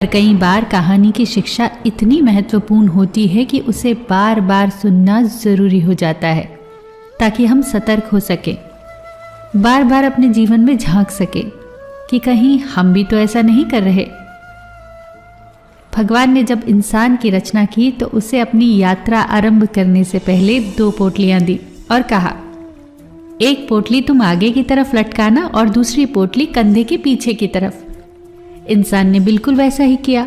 कई बार कहानी की शिक्षा इतनी महत्वपूर्ण होती है कि उसे बार बार सुनना जरूरी हो जाता है ताकि हम सतर्क हो सके, बार बार अपने जीवन में झांक सके कि कहीं हम भी तो ऐसा नहीं कर रहे। भगवान ने जब इंसान की रचना की तो उसे अपनी यात्रा आरंभ करने से पहले 2 पोटलियां दी और कहा, एक पोटली तुम आगे की तरफ लटकाना और दूसरी पोटली कंधे के पीछे की तरफ। इंसान ने बिल्कुल वैसा ही किया।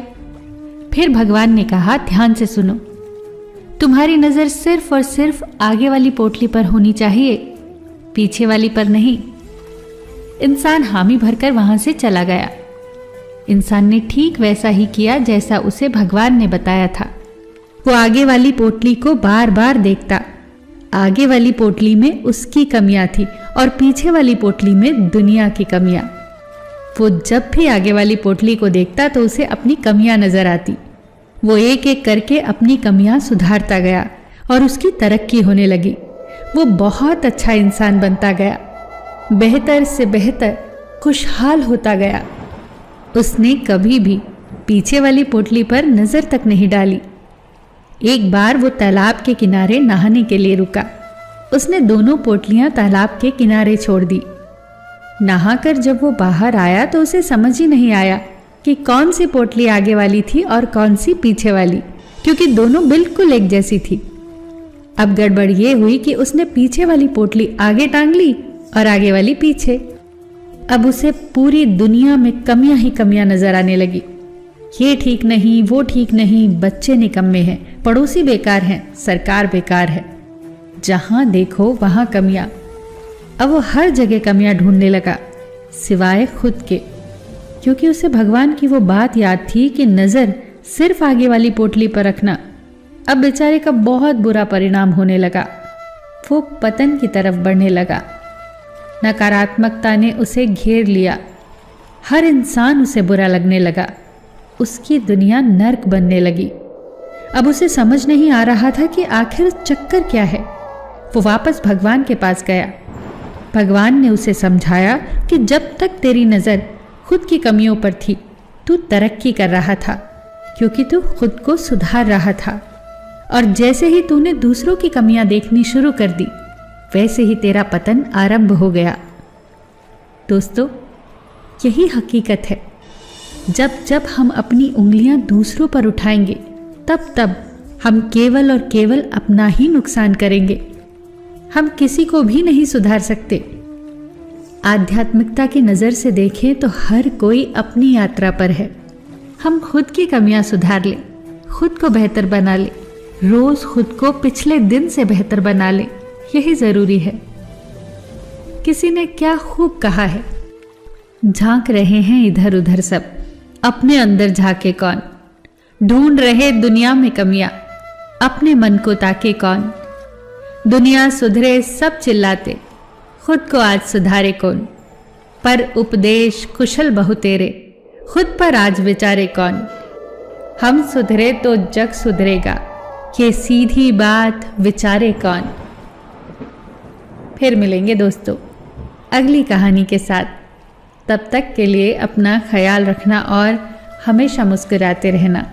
फिर भगवान ने कहा, ध्यान से सुनो, तुम्हारी नजर सिर्फ और सिर्फ आगे वाली पोटली पर होनी चाहिए, पीछे वाली पर नहीं। इंसान हामी भरकर वहां से चला गया। इंसान ने ठीक वैसा ही किया जैसा उसे भगवान ने बताया था। वो आगे वाली पोटली को बार बार देखता। आगे वाली पोटली में उसकी कमियां थी और पीछे वाली पोटली में दुनिया की कमियां। वो जब भी आगे वाली पोटली को देखता तो उसे अपनी कमियां नजर आती। वो एक एक करके अपनी कमियां सुधारता गया और उसकी तरक्की होने लगी। वो बहुत अच्छा इंसान बनता गया, बेहतर से बेहतर, खुशहाल होता गया। उसने कभी भी पीछे वाली पोटली पर नजर तक नहीं डाली। एक बार वो तालाब के किनारे नहाने के लिए रुका। उसने दोनों पोटलियां तालाब के किनारे छोड़ दी। नहाकर जब वो बाहर आया तो उसे समझ ही नहीं आया कि कौन सी पोटली आगे वाली थी और कौन सी पीछे वाली, क्योंकि दोनों बिल्कुल एक जैसी थी। अब गड़बड़ ये हुई कि उसने पीछे वाली पोटली आगे टांग ली और आगे वाली पीछे। अब उसे पूरी दुनिया में कमियां ही कमियां नजर आने लगी। ये ठीक नहीं, वो ठीक नहीं, बच्चे निकम्मे हैं, पड़ोसी बेकार हैं, सरकार बेकार है। जहां देखो वहां कमियां। अब वो हर जगह कमियां ढूंढने लगा सिवाय खुद के, क्योंकि उसे भगवान की वो बात याद थी कि नजर सिर्फ आगे वाली पोटली पर रखना। अब बेचारे का बहुत बुरा परिणाम होने लगा। वो पतन की तरफ बढ़ने लगा। नकारात्मकता ने उसे घेर लिया। हर इंसान उसे बुरा लगने लगा। उसकी दुनिया नर्क बनने लगी। अब उसे समझ नहीं आ रहा था कि आखिर चक्कर क्या है। वो वापस भगवान के पास गया। भगवान ने उसे समझाया कि जब तक तेरी नज़र खुद की कमियों पर थी, तू तरक्की कर रहा था, क्योंकि तू खुद को सुधार रहा था। और जैसे ही तूने दूसरों की कमियां देखनी शुरू कर दी, वैसे ही तेरा पतन आरंभ हो गया। दोस्तों, यही हकीकत है। जब जब हम अपनी उंगलियां दूसरों पर उठाएंगे, तब तब हम केवल और केवल अपना ही नुकसान करेंगे। हम किसी को भी नहीं सुधार सकते। आध्यात्मिकता की नज़र से देखें तो हर कोई अपनी यात्रा पर है। हम खुद की कमियां सुधार लें, खुद को बेहतर बना लें, रोज खुद को पिछले दिन से बेहतर बना लें, यही जरूरी है। किसी ने क्या खूब कहा है, झांक रहे हैं इधर उधर सब, अपने अंदर झांके कौन, ढूंढ रहे दुनिया में कमियां, अपने मन को ताके कौन, दुनिया सुधरे सब चिल्लाते, खुद को आज सुधारे कौन, पर उपदेश कुशल बहु तेरे, खुद पर आज विचारे कौन, हम सुधरे तो जग सुधरेगा, ये सीधी बात विचारे कौन। फिर मिलेंगे दोस्तों अगली कहानी के साथ। तब तक के लिए अपना ख्याल रखना और हमेशा मुस्कुराते रहना।